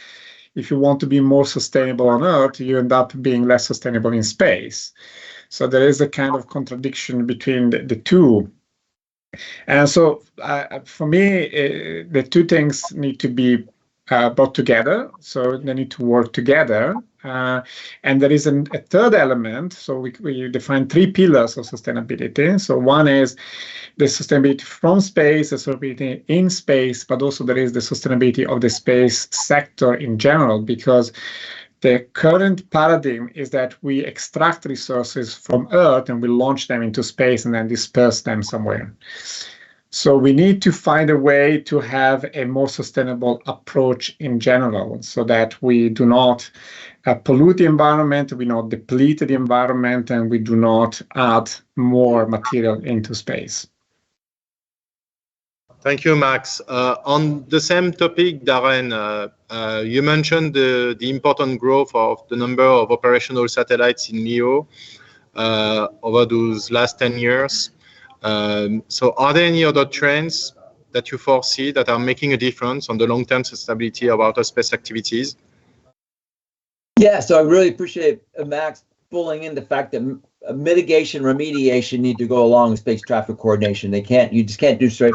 if you want to be more sustainable on Earth, you end up being less sustainable in space. So there is a kind of contradiction between the two. And so for me, the two things need to be brought together. So they need to work together. And there is a third element. So we define three pillars of sustainability. So one is the sustainability from space, the sustainability in space, but also there is the sustainability of the space sector in general, because the current paradigm is that we extract resources from Earth and we launch them into space and then disperse them somewhere. So we need to find a way to have a more sustainable approach in general so that we do not pollute the environment, we not deplete the environment, and we do not add more material into space. Thank you, Max. On the same topic, Darren, you mentioned the important growth of the number of operational satellites in LEO over those last 10 years. So are there any other trends that you foresee that are making a difference on the long-term sustainability of outer space activities? Yeah, so I really appreciate Max pulling in the fact that mitigation, remediation need to go along with space traffic coordination. You just can't do straight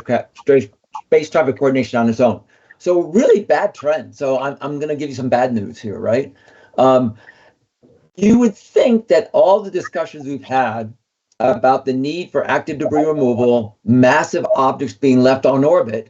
space traffic coordination on its own. So really bad trend. So I'm going to give you some bad news here, right? You would think that all the discussions we've had about the need for active debris removal, massive objects being left on orbit,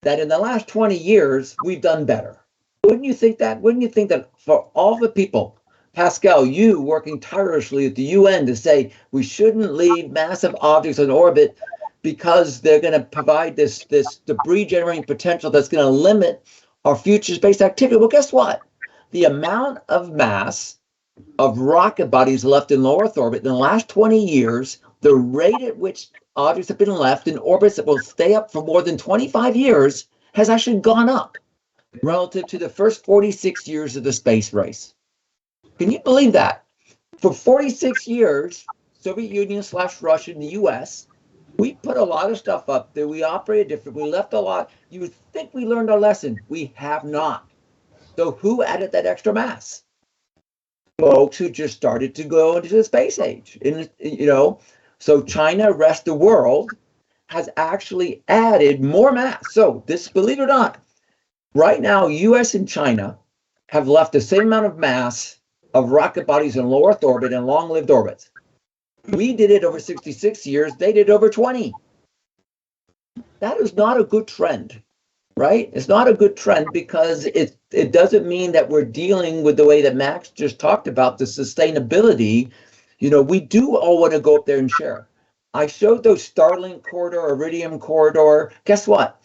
that in the last 20 years, we've done better. Wouldn't you think that? Wouldn't you think that for all the people, Pascal, you working tirelessly at the UN to say we shouldn't leave massive objects on orbit because they're going to provide this debris generating potential that's going to limit our future space activity? Well, guess what? The amount of mass of rocket bodies left in low Earth orbit in the last 20 years, the rate at which objects have been left in orbits that will stay up for more than 25 years has actually gone up relative to the first 46 years of the space race. Can you believe that? For 46 years, Soviet Union / Russia and the US, we put a lot of stuff up there. We operated different. We left a lot. You would think we learned our lesson. We have not. So who added that extra mass? Folks who just started to go into the space age. And, so China, rest of the world, has actually added more mass. So this, believe it or not, right now, US and China have left the same amount of mass of rocket bodies in low Earth orbit and long-lived orbits. We did it over 66 years. They did over 20. That is not a good trend, right? It's not a good trend because it doesn't mean that we're dealing with the way that Max just talked about, the sustainability. We do all want to go up there and share. I showed those Starlink corridor, Iridium corridor. Guess what?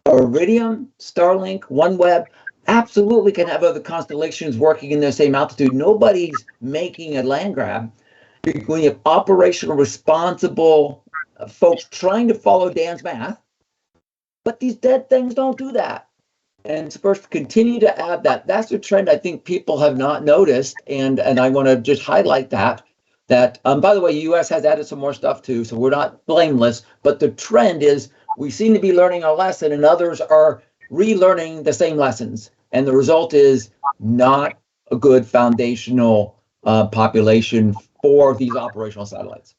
Iridium, Starlink, OneWeb absolutely can have other constellations working in the same altitude. Nobody's making a land grab. When you have operational, responsible folks trying to follow Dan's math, but these dead things don't do that. And supposed to continue to add that. That's a trend I think people have not noticed, and I want to just highlight that. By the way, U.S. has added some more stuff too, so we're not blameless. But the trend is we seem to be learning our lesson, and others are relearning the same lessons, and the result is not a good foundational population for these operational satellites.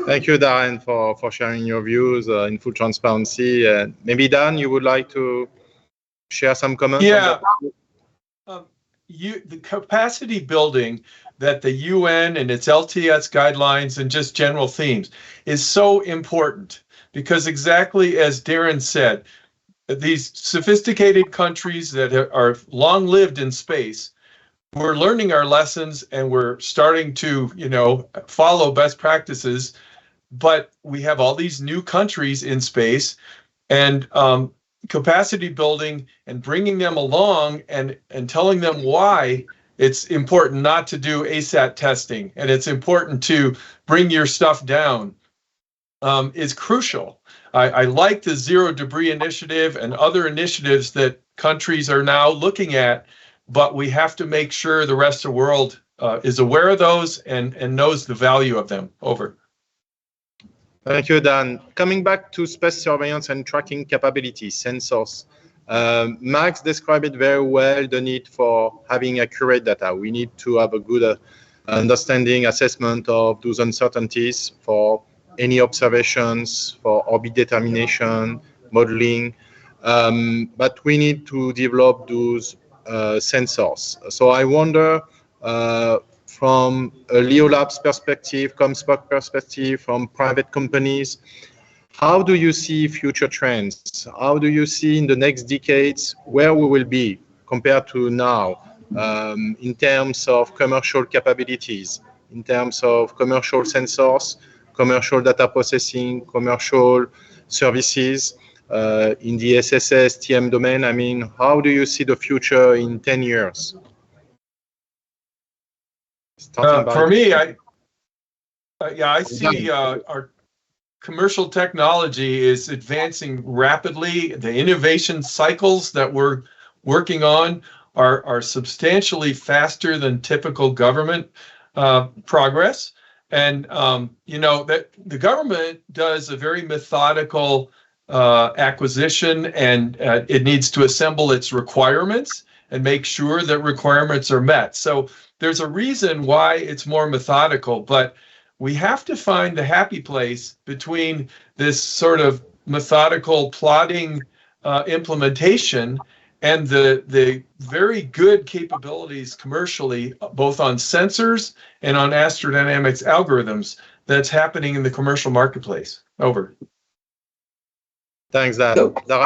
Thank you, Darren, for sharing your views in full transparency. Maybe, Dan, you would like to share some comments? Yeah. The capacity building that the UN and its LTS guidelines and just general themes is so important because exactly as Darren said, these sophisticated countries that are long lived in space, we're learning our lessons and we're starting to, follow best practices, but we have all these new countries in space and capacity building and bringing them along and telling them why it's important not to do ASAT testing and it's important to bring your stuff down is crucial. I like the Zero Debris Initiative and other initiatives that countries are now looking at, but we have to make sure the rest of the world is aware of those and knows the value of them. Over. Thank you, Dan. Coming back to space surveillance and tracking capabilities, sensors. Max described it very well, the need for having accurate data. We need to have a good understanding, assessment of those uncertainties for any observations, for orbit determination, modeling. But we need to develop those sensors. So I wonder, from a LEO Labs perspective, Comspoc perspective, from private companies, how do you see future trends? How do you see in the next decades where we will be compared to now in terms of commercial capabilities, in terms of commercial sensors, commercial data processing, commercial services in the SSS, TM domain? I mean, how do you see the future in 10 years? For me, I see our commercial technology is advancing rapidly. The innovation cycles that we're working on are substantially faster than typical government progress. And, that the government does a very methodical acquisition, and it needs to assemble its requirements and make sure that requirements are met. So there's a reason why it's more methodical, but we have to find the happy place between this sort of methodical plotting implementation and the very good capabilities commercially, both on sensors and on astrodynamics algorithms that's happening in the commercial marketplace. Over. Thanks, Dan. So- Darren?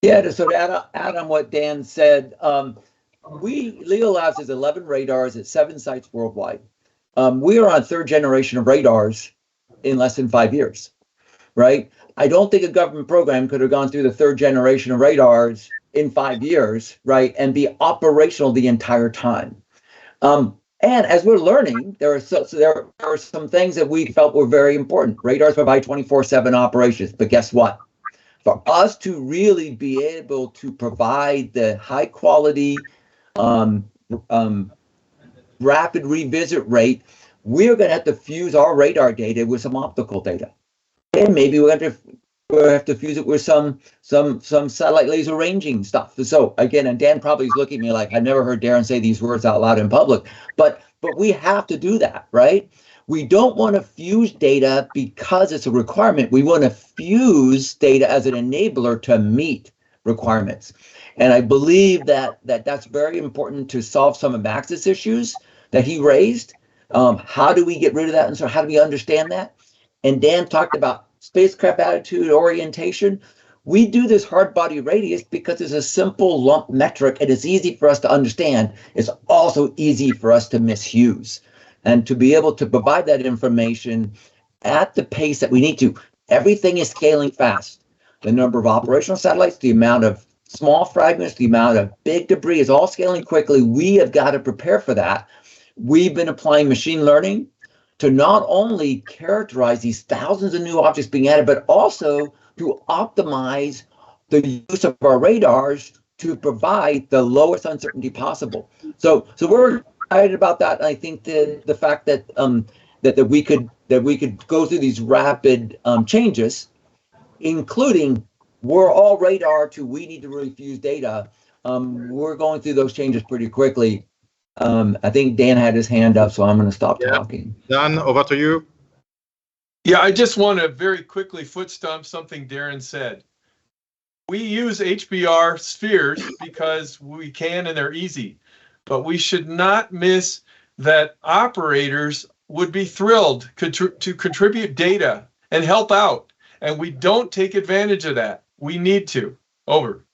Yeah, so to add on what Dan said, Leo Labs has 11 radars at 7 sites worldwide. We are on 3rd generation of radars in less than 5 years, right? I don't think a government program could have gone through the 3rd generation of radars in 5 years, right, and be operational the entire time. And as we're learning, there are some things that we felt were very important. Radars provide 24/7 operations, but guess what? For us to really be able to provide the high quality, rapid revisit rate, we're going to have to fuse our radar data with some optical data, and maybe we'll have to fuse it with some satellite laser ranging stuff. So again, and Dan probably is looking at me like I never heard Darren say these words out loud in public, but we have to do that, right? We don't want to fuse data because it's a requirement. We want to fuse data as an enabler to meet requirements. And I believe that's very important to solve some of Max's issues that he raised. How do we get rid of that? And so how do we understand that? And Dan talked about spacecraft attitude orientation. We do this hard body radius because it's a simple lump metric and it's easy for us to understand. It's also easy for us to misuse. And to be able to provide that information at the pace that we need to. Everything is scaling fast. The number of operational satellites, the amount of small fragments, the amount of big debris is all scaling quickly. We have got to prepare for that. We've been applying machine learning to not only characterize these thousands of new objects being added, but also to optimize the use of our radars to provide the lowest uncertainty possible. So we're excited about that. And I think the fact that that we could go through these rapid changes, including we're all radar to we need to really fuse data. We're going through those changes pretty quickly. I think Dan had his hand up, so I'm going to stop talking. Dan, over to you. Yeah, I just want to very quickly foot stomp something Darren said. We use HBR spheres because we can and they're easy. But we should not miss that operators would be thrilled to contribute data and help out. And we don't take advantage of that. We need to. Over.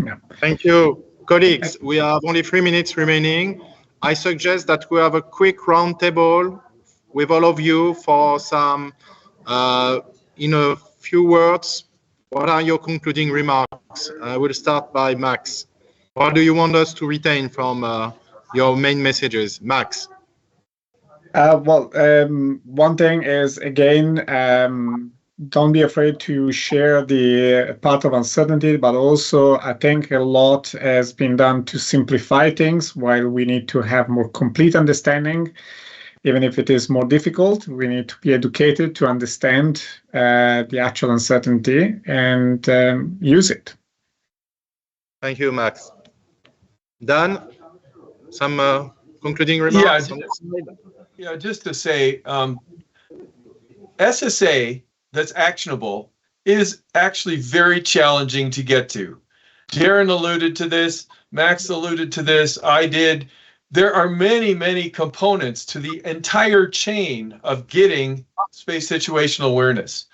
Yeah. Thank you. Colleagues, we have only 3 minutes remaining. I suggest that we have a quick roundtable with all of you for some, in a few words, what are your concluding remarks? I will start by Max. What do you want us to retain from your main messages? Max? One thing is, again, don't be afraid to share the part of uncertainty, but also I think a lot has been done to simplify things while we need to have more complete understanding. Even if it is more difficult, we need to be educated to understand the actual uncertainty and use it. Thank you, Max. Dan, some concluding remarks? Yeah, just to say, SSA that's actionable is actually very challenging to get to. Darren alluded to this, Max alluded to this, I did. There are many, many components to the entire chain of getting space situational awareness.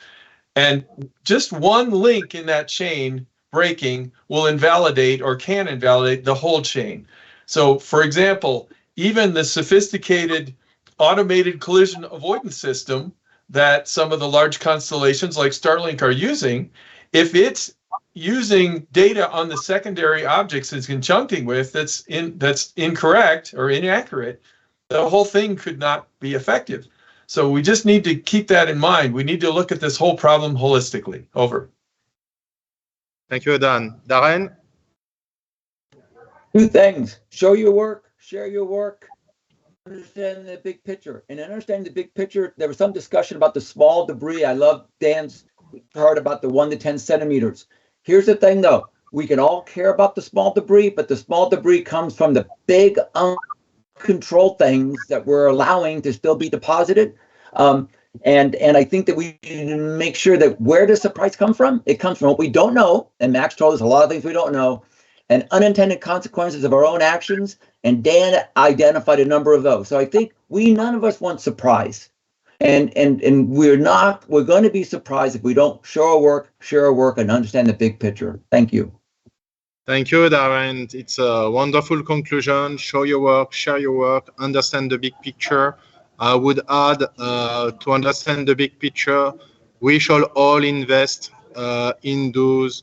And just one link in that chain breaking will invalidate or can invalidate the whole chain. So, for example, even the sophisticated automated collision avoidance system that some of the large constellations like Starlink are using, if it's using data on the secondary objects it's conjuncting with that's incorrect or inaccurate, the whole thing could not be effective. So we just need to keep that in mind. We need to look at this whole problem holistically. Over. Thank you, Dan. Darren? 2 things. Show your work, share your work, understand the big picture. And understanding the big picture, there was some discussion about the small debris. I love Dan's part about the 1 to 10 centimeters. Here's the thing, though. We can all care about the small debris, but the small debris comes from the big uncontrolled things that we're allowing to still be deposited. And I think that we need to make sure that where does the price come from? It comes from what we don't know. And Max told us a lot of things we don't know. And unintended consequences of our own actions. And Dan identified a number of those. So I think none of us want surprise. And we're going to be surprised if we don't share our work, and understand the big picture. Thank you. Thank you, Darren. It's a wonderful conclusion. Show your work, share your work, understand the big picture. I would add, to understand the big picture, we shall all invest in those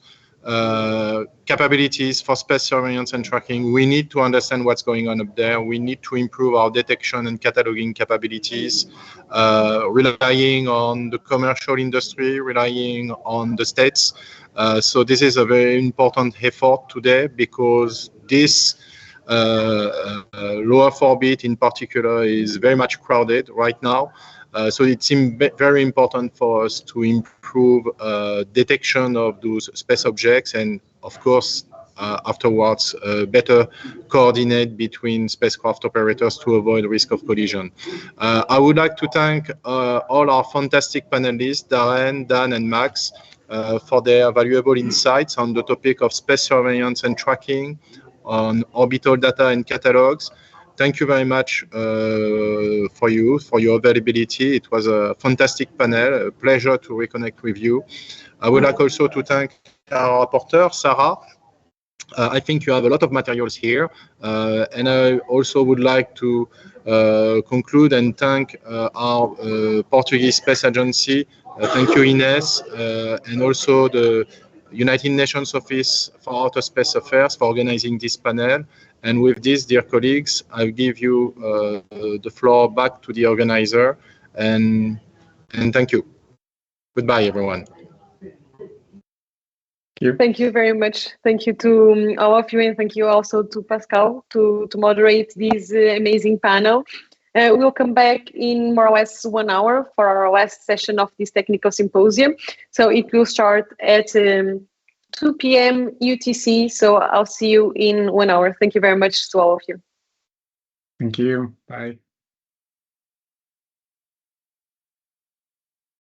capabilities for space surveillance and tracking. We need to understand what's going on up there. We need to improve our detection and cataloging capabilities, relying on the commercial industry, relying on the states. So this is a very important effort today, because this low Earth orbit in particular is very much crowded right now. So it's very important for us to improve detection of those space objects, and of course afterwards better coordinate between spacecraft operators to avoid risk of collision. I would like to thank all our fantastic panelists, Darren, Dan and Max, for their valuable insights on the topic of space surveillance and tracking, on orbital data and catalogs. Thank you very much for your availability. It was a fantastic panel, a pleasure to reconnect with you. I would like also to thank our rapporteur, Sarah. I think you have a lot of materials here, and I also would like to conclude and thank our Portuguese Space Agency. Thank you, Ines, and also the United Nations Office for Outer Space Affairs for organizing this panel. And with this, dear colleagues, I'll give you the floor back to the organizer, and thank you. Goodbye, everyone. Thank you very much. Thank you to all of you, and thank you also to Pascal to moderate this amazing panel. We'll come back in more or less 1 hour for our last session of this technical symposium. So it will start at 2 p.m. UTC. So I'll see you in 1 hour. Thank you very much to all of you. Thank you. Bye.